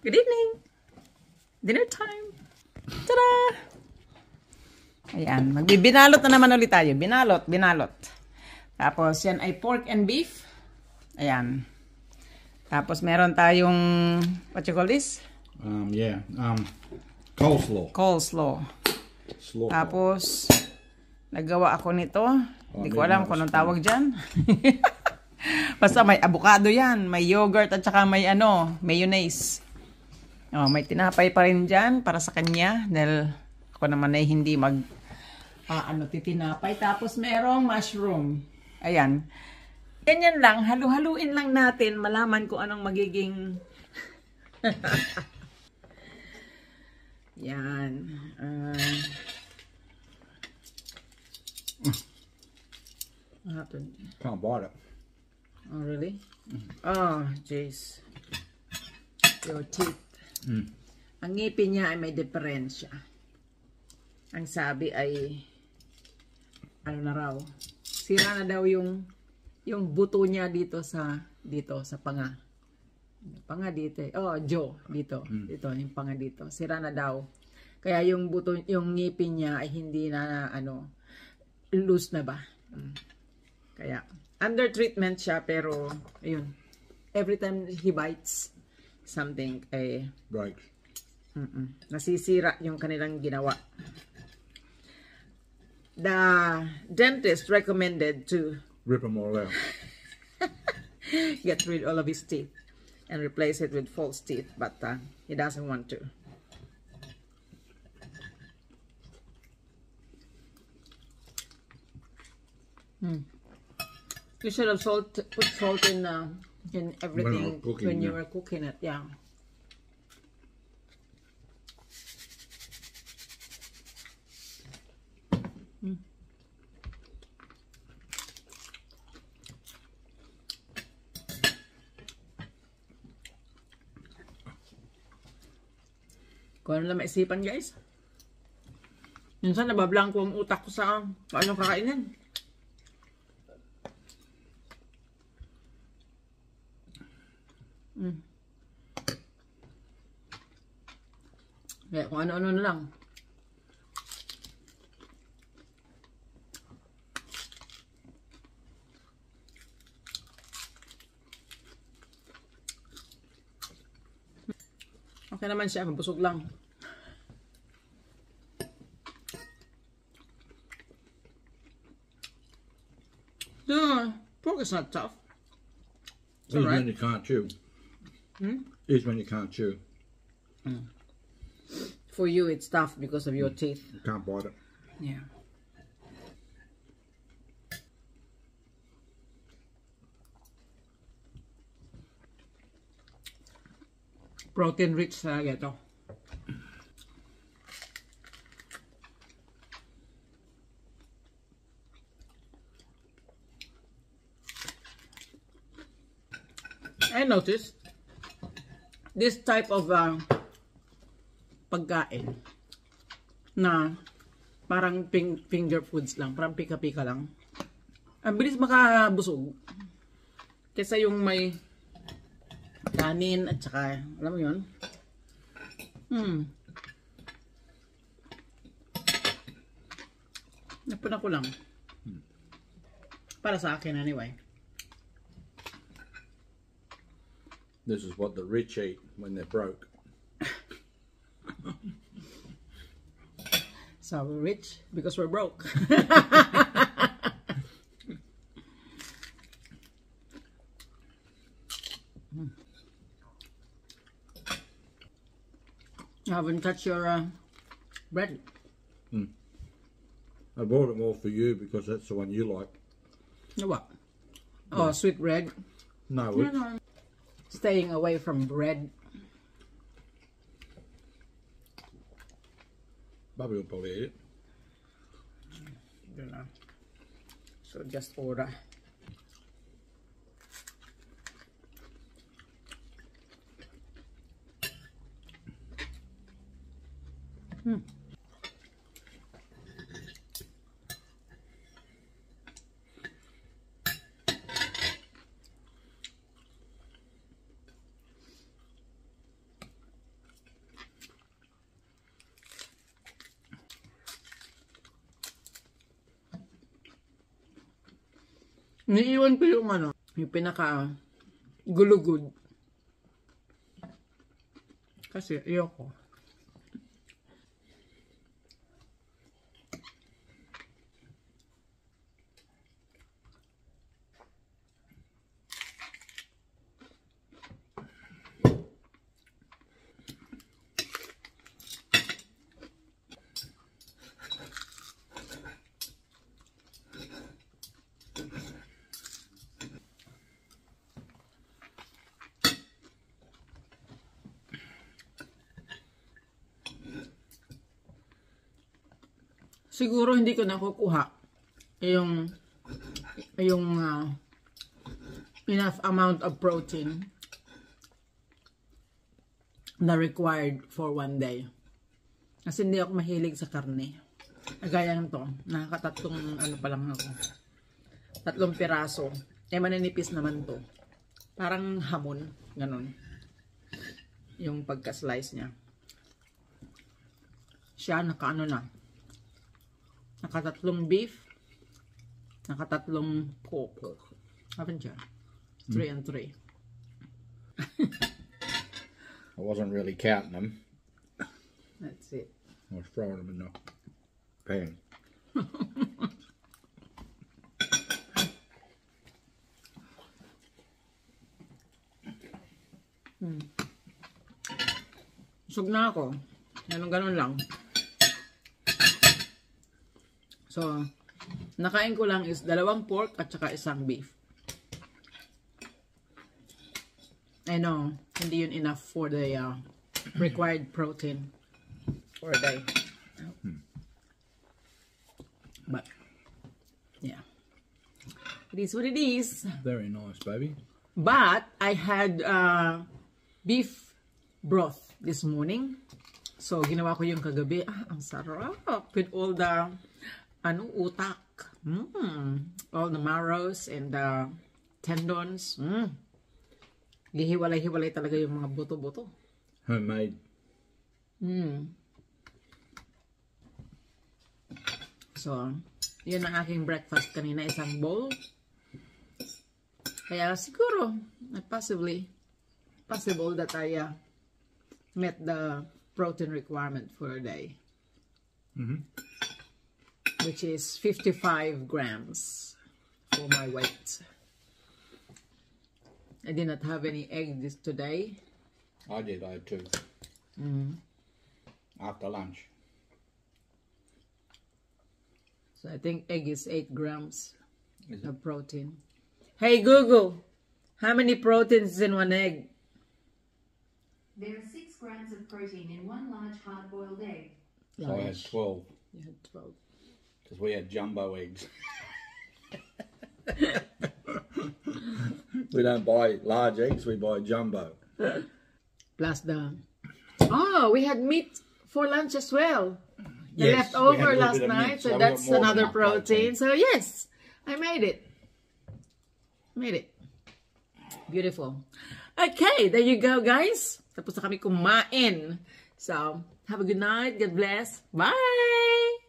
Good evening! Dinner time! Tada! Ayan, magbibinalot na naman ulit tayo. Binalot. Tapos, yan ay pork and beef. Ayan. Tapos, meron tayong, what you call this? Coleslaw. Coleslaw. Tapos, naggawa ako nito. Hindi ko alam kung anong tawag dyan. Basta may avocado yan. May yogurt at saka may mayonnaise. Oh, may tinapay pa rin dyan para sa kanya. Dahil ako naman ay hindi titinapay. Tapos merong mushroom. Ayan. Ganyan lang. Halu-haluin lang natin. Malaman kung anong magiging... Yan. What happened? Can't bite it. Oh, really? Oh, jeez. Your teeth. Ang ngipin niya ay may diferensya. Ang sabi ay ano na raw, sira na daw yung buto niya dito sa panga. Panga dito. Oh, jaw dito. Dito yung panga dito. Sira na daw. Kaya yung buto, yung ngipin niya ay hindi na loose na ba. Kaya under treatment siya, pero ayun. Every time he bites something breaks. Nasisira yung kanilang ginawa. The dentist recommended to Rip them all out. get rid all of his teeth and replace it with false teeth, but he doesn't want to. You should have put salt in everything when you were cooking it. Yeah. Kung ano lang maisipan, guys. Minsan nabablanko ang utak ko sa paano kakainin. Kaya kung ano-ano na lang. Okay naman siya, mabusog lang. No, pork is not tough. It's when you can't chew. It's when you can't chew. For you, it's tough because of your teeth. You can't bite it. Yeah. Protein rich talaga ito. I noticed this type of pagkain na parang finger foods lang, parang pika-pika lang. Ang bilis makabusog. Kesa yung may kanin at saka, alam mo yun? Napuna ko lang. Para sa akin anyway. This is what the rich eat when they're broke. So we're rich because we're broke. You haven't touched your bread. I bought it more for you because that's the one you like. You what? Oh, sweet bread. No, No. Staying away from bread. Bobby will probably eat it. You know. So just order. Niiwan ko yung ano, yung pinaka gulugod. Kasi ayoko. Siguro hindi ko nakukuha yung enough amount of protein na required for one day. Kasi hindi ako mahilig sa karne. Gaya ng to, nakakatatlong ano pa lang ako. 3 piraso. Eh maninipis naman to. Parang hamon, ganun. Yung pagka-slice niya. Siya nakaano na. Nakatatlong beef, nakatatlong pork. Haven't you? 3 and 3. I wasn't really counting them. That's it. I was throwing them in the pan. Busog na ako. Ganun lang. So, nakain ko lang is 2 pork at saka 1 beef. I know, hindi yun enough for the required protein for a day. But, yeah. It is what it is. Very nice, baby. But, I had beef broth this morning. So, ginawa ko yung kagabi. Ang sarap. With all the utak. All the marrows and the tendons. Gihiwalay-hiwalay talaga yung mga buto-buto. Homemade. So, yun ang aking breakfast kanina. 1 bowl. Kaya siguro, possible that I met the protein requirement for a day. Which is 55 grams for my weight. I did not have any egg today. I did, I had 2. After lunch. So I think egg is 8 grams of protein. Hey Google, how many proteins is in 1 egg? There are 6 grams of protein in 1 large hard-boiled egg. So I had 12. You had 12. Because we had jumbo eggs. We don't buy large eggs, we buy jumbo. Plus the... Oh, we had meat for lunch as well. The Yes, leftover we had a little last bit of night, meat, so so we that's got more than another enough protein. protein. So yes, I made it. Made it. Beautiful. Okay, there you go guys. Tapos na kami kumain. So, have a good night. God bless. Bye!